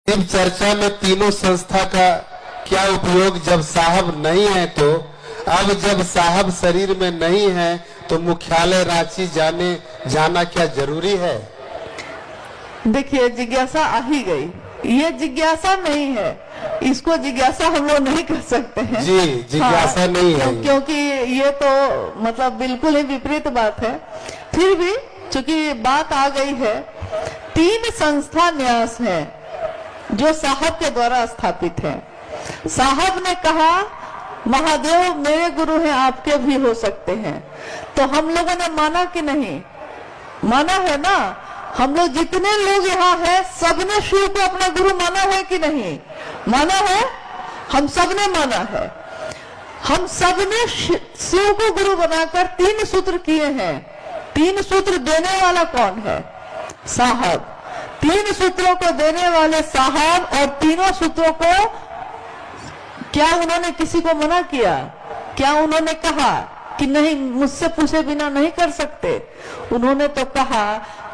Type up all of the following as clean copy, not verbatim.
शिव चर्चा में तीनों संस्था का क्या उपयोग जब साहब नहीं है, तो अब जब साहब शरीर में नहीं है तो मुख्यालय रांची जाना क्या जरूरी है? देखिए, जिज्ञासा आ ही गई। ये जिज्ञासा नहीं है, इसको जिज्ञासा हम लोग नहीं कर सकते हैं। जी, जिज्ञासा नहीं है, क्योंकि ये तो मतलब बिल्कुल ही विपरीत बात है। फिर भी चूंकि बात आ गई है, 3 संस्था न्यास है जो साहब के द्वारा स्थापित है। साहब ने कहा महादेव मेरे गुरु हैं, आपके भी हो सकते हैं। तो हम लोगों ने माना कि नहीं? माना है ना। हम लोग जितने लोग यहाँ हैं, सबने शिव को अपना गुरु माना है कि नहीं? माना है। हम सबने माना है। हम सबने शिव को गुरु बनाकर 3 सूत्र किए हैं। 3 सूत्र देने वाला कौन है? साहब। 3 सूत्रों को देने वाले साहब, और तीनों सूत्रों को क्या उन्होंने किसी को मना किया? क्या उन्होंने कहा कि नहीं, मुझसे पूछे बिना नहीं कर सकते? उन्होंने तो कहा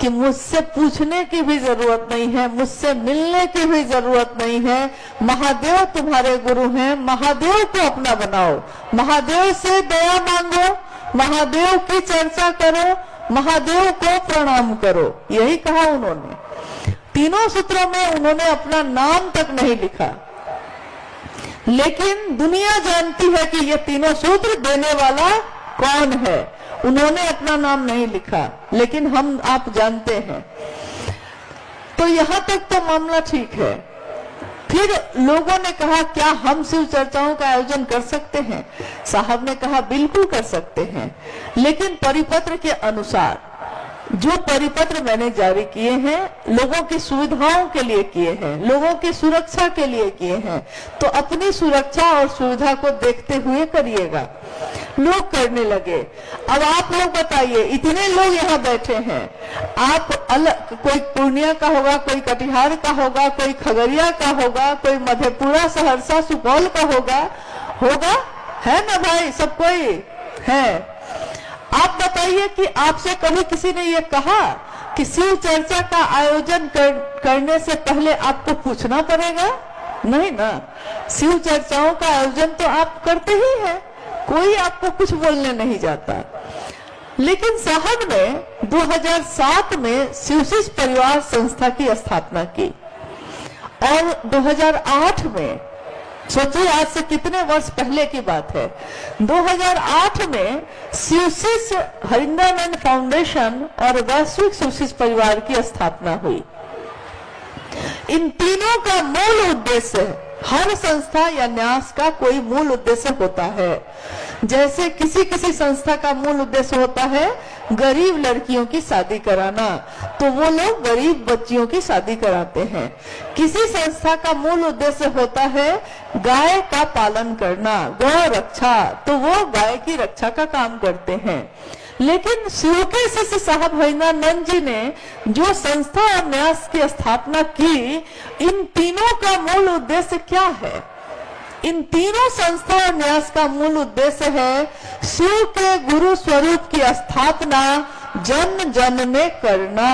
कि मुझसे पूछने की भी जरूरत नहीं है, मुझसे मिलने की भी जरूरत नहीं है। महादेव तुम्हारे गुरु हैं, महादेव को अपना बनाओ, महादेव से दया मांगो, महादेव की चर्चा करो, महादेव को प्रणाम करो। यही कहा उन्होंने। तीनों सूत्रों में उन्होंने अपना नाम तक नहीं लिखा, लेकिन दुनिया जानती है कि ये तीनों सूत्र देने वाला कौन है। उन्होंने अपना नाम नहीं लिखा, लेकिन हम आप जानते हैं। तो यहां तक तो मामला ठीक है। फिर लोगों ने कहा क्या हम शिव चर्चाओं का आयोजन कर सकते हैं? साहब ने कहा बिल्कुल कर सकते हैं, लेकिन परिपत्र के अनुसार। जो परिपत्र मैंने जारी किए हैं, लोगों की सुविधाओं के लिए किए हैं, लोगों की सुरक्षा के लिए किए हैं। तो अपनी सुरक्षा और सुविधा को देखते हुए करिएगा। लोग करने लगे। अब आप लोग बताइए, इतने लोग यहाँ बैठे हैं, आप अलग, कोई पूर्णिया का होगा, कोई कटिहार का होगा, कोई खगड़िया का होगा, कोई मधेपुरा, सहरसा, सुपौल का होगा है ना भाई? सब कोई है। आप बताइए कि आपसे कभी किसी ने ये कहा कि शिव चर्चा का आयोजन करने से पहले आपको पूछना पड़ेगा? नहीं ना। शिव चर्चाओं का आयोजन तो आप करते ही हैं, कोई आपको कुछ बोलने नहीं जाता। लेकिन साहब ने 2007 में शिवशिष परिवार संस्था की स्थापना की, और 2008 में, सोचिए आज से कितने वर्ष पहले की बात है, 2008 में शिवशिष हरिंद्रानंद फाउंडेशन और वैश्विक शिवशिष परिवार की स्थापना हुई। इन तीनों का मूल उद्देश्य, हर संस्था या न्यास का कोई मूल उद्देश्य होता है। जैसे किसी किसी संस्था का मूल उद्देश्य होता है गरीब लड़कियों की शादी कराना, तो वो लोग गरीब बच्चियों की शादी कराते हैं। किसी संस्था का मूल उद्देश्य होता है गाय का पालन करना, गौ रक्षा, तो वो गाय की रक्षा का काम करते हैं। लेकिन शिव के शिष्य साहब हरिंद्रानंद जी ने जो संस्था और न्यास की स्थापना की, इन तीनों का मूल उद्देश्य क्या है? इन तीनों संस्था और न्यास का मूल उद्देश्य है शिव के गुरु स्वरूप की स्थापना जन जन में करना।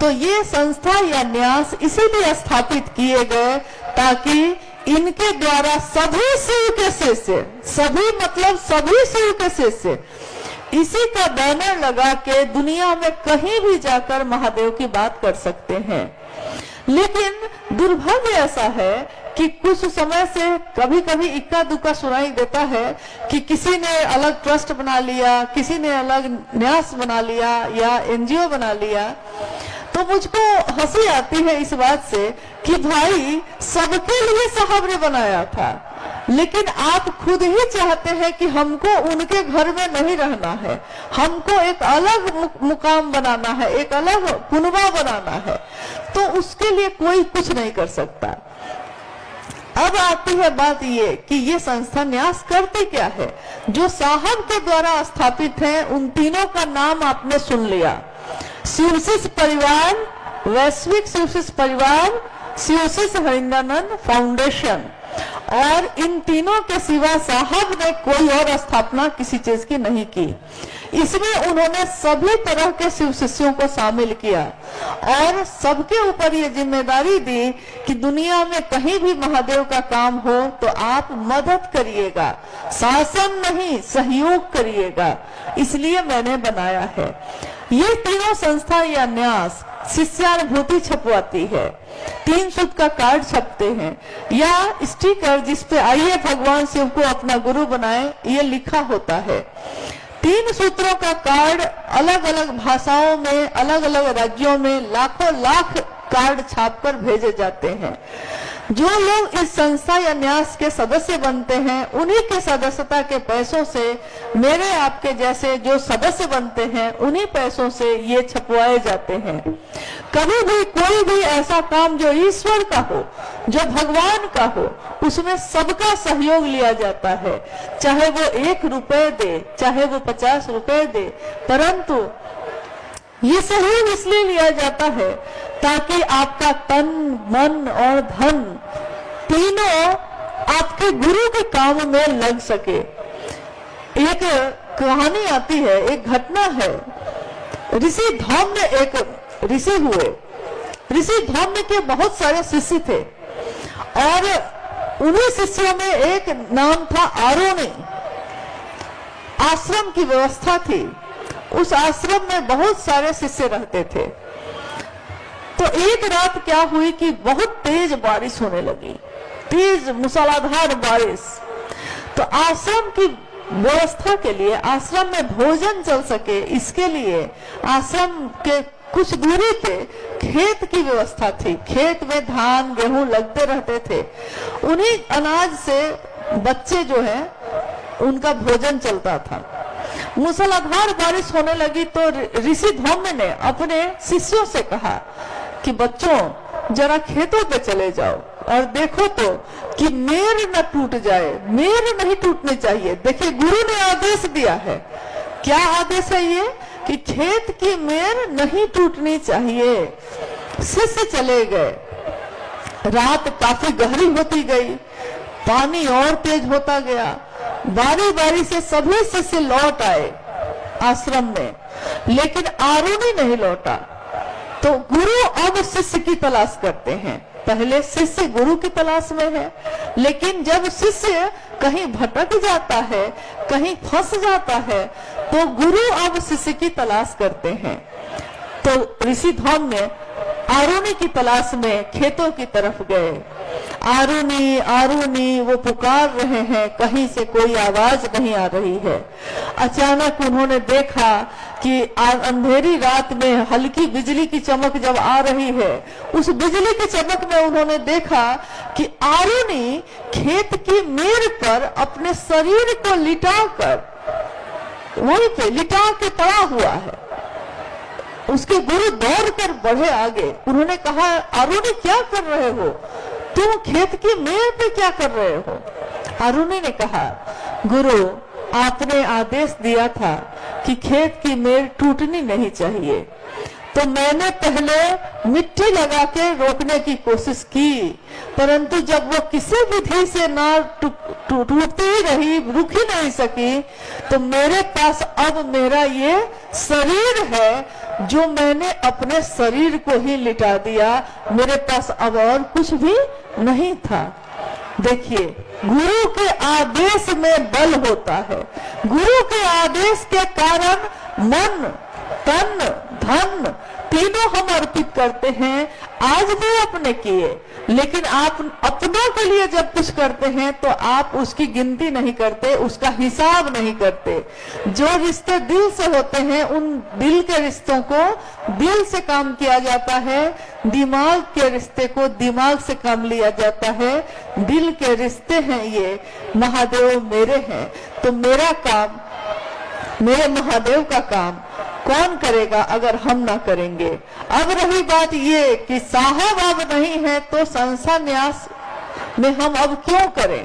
तो ये संस्था या न्यास इसीलिए स्थापित किए गए ताकि इनके द्वारा सभी शिव के शिष्य, सभी मतलब सभी शिव के शिष्य इसी का बैनर लगा के दुनिया में कहीं भी जाकर महादेव की बात कर सकते हैं। लेकिन दुर्भाग्य ऐसा है कि कुछ समय से कभी कभी इक्का दुक्का सुनाई देता है कि किसी ने अलग ट्रस्ट बना लिया, किसी ने अलग न्यास बना लिया या एनजीओ बना लिया। तो मुझको हंसी आती है इस बात से कि भाई सबके लिए साहब ने बनाया था, लेकिन आप खुद ही चाहते हैं कि हमको उनके घर में नहीं रहना है, हमको एक अलग मुकाम बनाना है, एक अलग कुनबा बनाना है। तो उसके लिए कोई कुछ नहीं कर सकता। अब आती है बात ये कि ये संस्था न्यास करते क्या है। जो साहब के द्वारा स्थापित है, उन तीनों का नाम आपने सुन लिया, शिवशिष परिवार, वैश्विक शिवशिष परिवार, शिवशिष हरिंद्रानंद फाउंडेशन। और इन तीनों के सिवा साहब ने कोई और स्थापना किसी चीज की नहीं की। इसमें उन्होंने सभी तरह के शिव शिष्यों को शामिल किया और सबके ऊपर ये जिम्मेदारी दी कि दुनिया में कहीं भी महादेव का काम हो तो आप मदद करिएगा, शासन नहीं सहयोग करिएगा, इसलिए मैंने बनाया है। ये तीनों संस्था या न्यास शिष्यानुभूति छपवाती है, 3 सूत्र का कार्ड छपते हैं या स्टिकर जिसपे आइए भगवान शिव को अपना गुरु बनाए ये लिखा होता है। 3 सूत्रों का कार्ड अलग अलग भाषाओं में अलग अलग राज्यों में लाखों लाख कार्ड छापकर भेजे जाते हैं। जो लोग इस संस्था या न्यास के सदस्य बनते हैं उन्हीं के सदस्यता के पैसों से मेरे आपके जैसे जो सदस्य बनते हैं उन्हीं पैसों से ये छपवाए जाते हैं। कभी भी कोई भी ऐसा काम जो ईश्वर का हो, जो भगवान का हो, उसमें सबका सहयोग लिया जाता है, चाहे वो 1 रुपए दे, चाहे वो 50 रुपए दे, परंतु ये सहयोग इसलिए लिया जाता है ताकि आपका तन मन और धन तीनों आपके गुरु के काम में लग सके। एक कहानी आती है, एक घटना है। ऋषि धौम्य एक ऋषि हुए। ऋषि धौम्य के बहुत सारे शिष्य थे और उन्हीं शिष्यों में एक नाम था आरोणी। आश्रम की व्यवस्था थी, उस आश्रम में बहुत सारे शिष्य रहते थे। तो एक रात क्या हुई कि बहुत तेज बारिश होने लगी, तेज मूसलाधार बारिश। तो आश्रम की व्यवस्था के लिए, आश्रम में भोजन चल सके इसके लिए आश्रम के कुछ दूरी पे खेत की व्यवस्था थी। खेत में धान गेहूं लगते रहते थे, उन्हीं अनाज से बच्चे जो है उनका भोजन चलता था। मूसलाधार बारिश होने लगी तो ऋषि धौम्य ने अपने शिष्यों से कहा कि बच्चों जरा खेतों पे चले जाओ और देखो तो कि मेर न टूट जाए, मेर नहीं टूटनी चाहिए। देखिए गुरु ने आदेश दिया है, क्या आदेश है ये कि खेत की मेर नहीं टूटनी चाहिए। शिष्य चले गए, रात काफी गहरी होती गई, पानी और तेज होता गया, बारी बारी से सभी शिष्य लौट आए आश्रम में, लेकिन आरोणी नहीं लौटा। तो गुरु अब शिष्य की तलाश करते हैं। पहले शिष्य गुरु की तलाश में है, लेकिन जब शिष्य कहीं भटक जाता है, कहीं फंस जाता है, तो गुरु अब शिष्य की तलाश करते हैं। तो ऋषि धौम्य आरोणी की तलाश में खेतों की तरफ गए। आरोनी आरोनी वो पुकार रहे हैं, कहीं से कोई आवाज नहीं आ रही है। अचानक उन्होंने देखा कि अंधेरी रात में हल्की बिजली की चमक जब आ रही है, उस बिजली की चमक में उन्होंने देखा कि आरोनी खेत की मेड़ पर अपने शरीर को लिटाकर वहीं पे लिटा के पड़ा हुआ है। उसके गुरु दौड़कर बढ़े आगे। उन्होंने कहा, आरोनी क्या कर रहे हो तुम, खेत की मेड़ पे क्या कर रहे हो? आरोनी ने कहा, गुरु आपने आदेश दिया था कि खेत की मेड़ टूटनी नहीं चाहिए, तो मैंने पहले मिट्टी लगा के रोकने की कोशिश की, परंतु जब वो किसी विधि से ना टूटती ही रही, रुक ही नहीं सकी, तो मेरे पास अब मेरा ये शरीर है जो मैंने अपने शरीर को ही लिटा दिया, मेरे पास अब और कुछ भी नहीं था। देखिए, गुरु के आदेश में बल होता है। गुरु के आदेश के कारण मन, तन, धन तीनों हम अर्पित करते हैं। आज भी अपने किए, लेकिन आप अपनों के लिए जब कुछ करते हैं तो आप उसकी गिनती नहीं करते, उसका हिसाब नहीं करते। जो रिश्ते दिल से होते हैं, उन दिल के रिश्तों को दिल से काम किया जाता है, दिमाग के रिश्ते को दिमाग से काम लिया जाता है। दिल के रिश्ते हैं ये, महादेव मेरे हैं, तो मेरा काम, मेरे महादेव का काम कौन करेगा अगर हम ना करेंगे। अब रही बात ये कि साहब अब नहीं है तो संस्था न्यास में हम अब क्यों करें,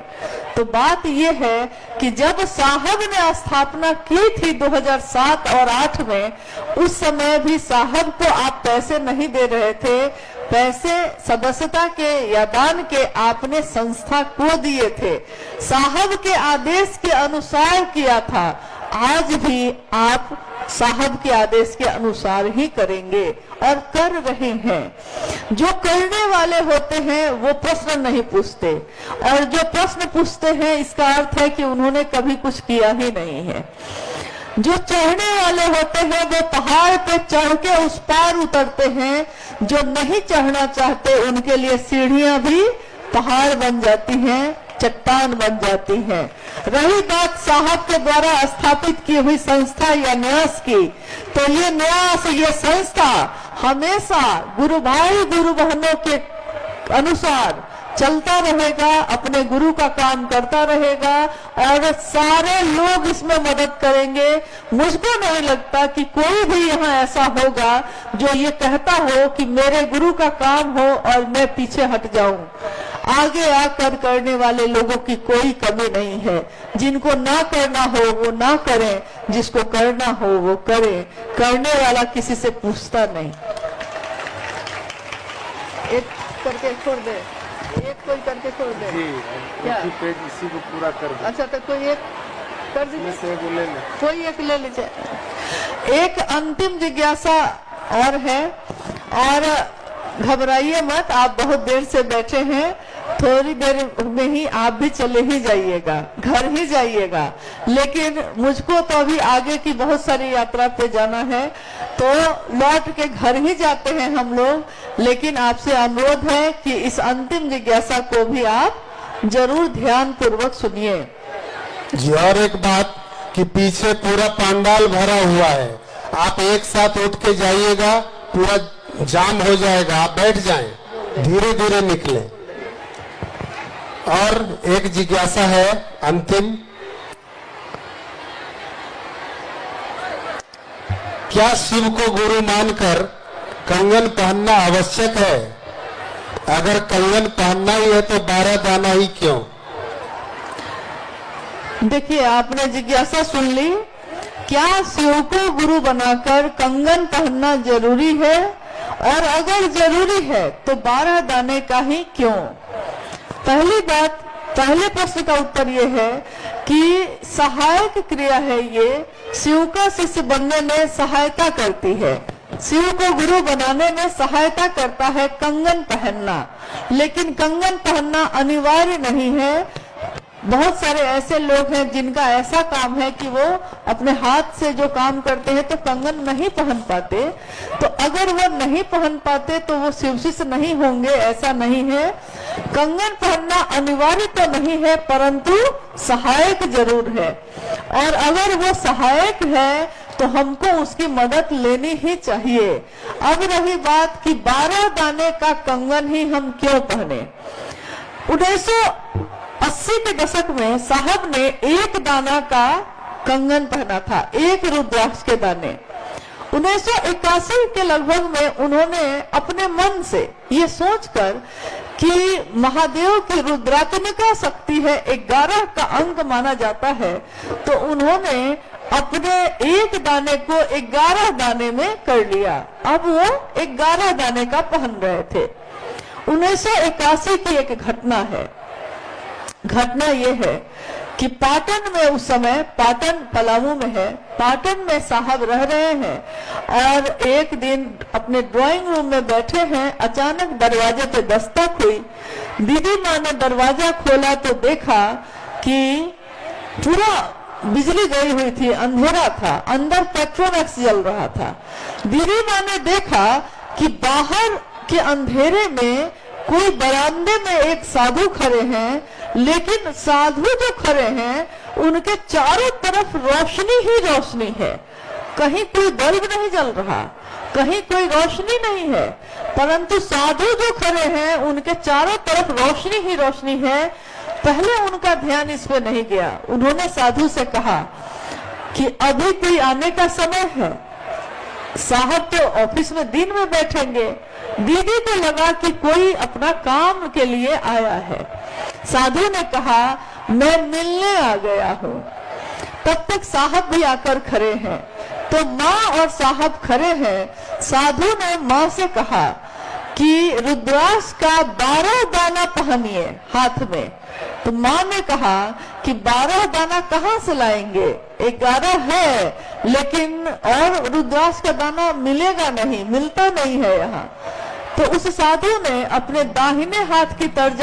तो बात ये है कि जब साहब ने स्थापना की थी 2007 और 8 में, उस समय भी साहब को आप पैसे नहीं दे रहे थे, पैसे सदस्यता के या दान के आपने संस्था को दिए थे, साहब के आदेश के अनुसार किया था। आज भी आप साहब के आदेश के अनुसार ही करेंगे और कर रहे हैं। जो करने वाले होते हैं वो प्रश्न नहीं पूछते, और जो प्रश्न पूछते हैं इसका अर्थ है कि उन्होंने कभी कुछ किया ही नहीं है। जो चढ़ने वाले होते हैं वो पहाड़ पे चढ़ के उस पार उतरते हैं, जो नहीं चढ़ना चाहते उनके लिए सीढ़ियां भी पहाड़ बन जाती हैं, चट्टान बन जाती हैं। रही बात साहब के द्वारा स्थापित की हुई संस्था या न्यास की, तो ये न्यास, ये संस्था हमेशा गुरु भाई गुरु बहनों के अनुसार चलता रहेगा, अपने गुरु का काम करता रहेगा और सारे लोग इसमें मदद करेंगे। मुझको नहीं लगता कि कोई भी यहाँ ऐसा होगा जो ये कहता हो कि मेरे गुरु का काम हो और मैं पीछे हट जाऊं। आगे आकर करने वाले लोगों की कोई कमी नहीं है। जिनको ना करना हो वो ना करें, जिसको करना हो वो करें। करने वाला किसी से पूछता नहीं। एक करके छोड़ दे, एक कोई करके छोड़ दे। क्या पेज इसी को पूरा कर दे। अच्छा, तो कोई एक कर दीजिए, कोई एक ले लीजिए। एक अंतिम जिज्ञासा और है, और घबराइए मत, आप बहुत देर से बैठे हैं, थोड़ी देर में ही आप भी चले ही जाइएगा, घर ही जाइएगा। लेकिन मुझको तो अभी आगे की बहुत सारी यात्रा पे जाना है, तो लौट के घर ही जाते हैं हम लोग। लेकिन आपसे अनुरोध है कि इस अंतिम जिज्ञासा को भी आप जरूर ध्यान पूर्वक सुनिए। जी, और एक बात कि पीछे पूरा पंडाल भरा हुआ है, आप एक साथ उठ के जाइएगा, पूरा जाम हो जाएगा, आप बैठ जाएं, धीरे धीरे निकले। और एक जिज्ञासा है अंतिम, क्या शिव को गुरु मानकर कंगन पहनना आवश्यक है? अगर कंगन पहनना ही है तो 12 दाना ही क्यों? देखिए, आपने जिज्ञासा सुन ली। क्या शिव को गुरु बनाकर कंगन पहनना जरूरी है? और अगर जरूरी है तो 12 दाने का ही क्यों? पहली बात, पहले प्रश्न का उत्तर ये है कि सहायक क्रिया है, ये शिव का शिष्य बनने में सहायता करती है, शिव को गुरु बनाने में सहायता करता है कंगन पहनना। लेकिन कंगन पहनना अनिवार्य नहीं है। बहुत सारे ऐसे लोग हैं जिनका ऐसा काम है कि वो अपने हाथ से जो काम करते हैं तो कंगन नहीं पहन पाते। तो अगर वो नहीं पहन पाते तो वो शिव शिष्य नहीं होंगे, ऐसा नहीं है। कंगन पहनना अनिवार्य तो नहीं है, परंतु सहायक जरूर है। और अगर वो सहायक है तो हमको उसकी मदद लेनी ही चाहिए। अब रही बात कि 12 दाने का कंगन ही हम क्यों पहने। 1980 के दशक में साहब ने एक दाना का कंगन पहना था, एक रुद्राक्ष के दाने। 1981 के लगभग में उन्होंने अपने मन से ये सोचकर कि महादेव की रुद्रात्मिका शक्ति है, 11 का अंक माना जाता है, तो उन्होंने अपने एक दाने को 11 दाने में कर लिया। अब वो 11 दाने का पहन रहे थे। 1981 की एक घटना है। घटना ये है कि पाटन में, उस समय पाटन पलामू में है, पाटन में साहब रह रहे हैं और एक दिन अपने ड्राइंग रूम में बैठे हैं, अचानक दरवाजे पे दस्तक हुई। दीदी माँ ने दरवाजा खोला तो देखा कि पूरा बिजली गई हुई थी, अंधेरा था, अंदर पेट्रोमैक्स जल रहा था। दीदी माँ ने देखा कि बाहर के अंधेरे में कोई बरामदे में एक साधु खड़े हैं, लेकिन साधु जो खड़े हैं उनके चारों तरफ रोशनी ही रोशनी है, कहीं कोई बल्ब नहीं जल रहा, कहीं कोई रोशनी नहीं है, परंतु साधु जो खड़े हैं उनके चारों तरफ रोशनी ही रोशनी है। पहले उनका ध्यान इस पे नहीं गया। उन्होंने साधु से कहा कि अभी कोई आने का समय है, साहब तो ऑफिस में दिन में बैठेंगे। दीदी को लगा कि कोई अपना काम के लिए आया है। साधु ने कहा मैं मिलने आ गया हूँ। तब तक साहब भी आकर खड़े हैं, तो माँ और साहब खड़े हैं। साधु ने माँ से कहा कि रुद्राक्ष का 12 दाना पहनिए हाथ में। तो माँ ने कहा कि 12 दाना कहाँ से लाएंगे, 11 है लेकिन और रुद्राक्ष का दाना मिलेगा नहीं, मिलता नहीं है यहाँ। तो उस साधु ने अपने दाहिने हाथ की तर्ज